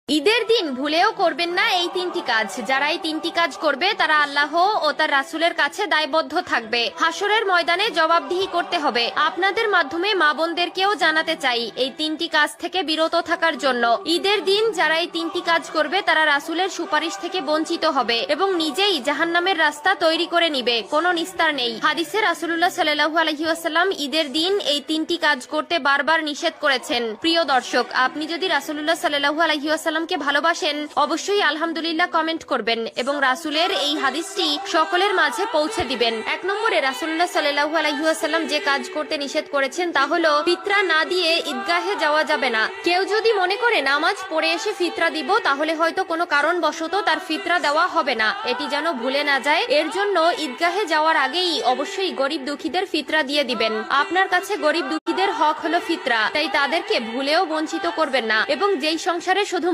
ঈদের দিন ভুলেও করবেন না এই তিনটি কাজ। যারা এই তিনটি কাজ করবে তারা আল্লাহ ও তার রাসূলের কাছে দায়বদ্ধ থাকবে। হাসরের ময়দানে জবাবদিহি করতে হবে। আপনাদের মাধ্যমে মা বোনদেরকেও জানাতে চাই এই তিনটি কাজ থেকে বিরত থাকার জন্য। ঈদের দিন যারা এই তিনটি কাজ করবে তারা রাসূলের সুপারিশ থেকে বঞ্চিত হবে এবং নিজেই জাহান্নামের রাস্তা তৈরি করে নিবে, কোনো নিস্তার নেই। হাদিসে রাসূলুল্লাহ সাল্লাল্লাহু আলাইহি ওয়াসাল্লাম ঈদের দিন এই তিনটি কাজ করতে বারবার নিষেধ করেছেন। প্রিয় দর্শক, আপনি যদি রাসূলুল্লাহ সাল্লাল্লাহু আলাইহি ওয়াসাল্লামকে ভালোবাসেন অবশ্যই আলহামদুলিল্লাহ কমেন্ট করবেন এবং রাসূলের এই হাদিসটি সকলের মাঝে পৌঁছে দিবেন। 1 নম্বরে রাসূলুল্লাহ সাল্লাল্লাহু আলাইহি ওয়াসাল্লাম যে কাজ করতে নিষেধ করেছেন তা হলো ফিতরা না দিয়ে ঈদগাহে যাওয়া যাবে না। কেউ যদি মনে করে নামাজ পড়ে এসে ফিতরা দিব তাহলে হয়তো কোনো কারণবশত তার ফিতরা দেওয়া হবে না, এটি যেন ভুলে না যায়। এর জন্য ঈদগাহে যাওয়ার আগেই অবশ্যই গরিব দুঃখীদের ফিতরা দিয়ে দিবেন। আপনার কাছে গরিব দুঃখীদের হক হলো ফিতরা, তাই তাদেরকে ভুলেও বঞ্চিত করবেন না। এবং যেই সংসারে শুধু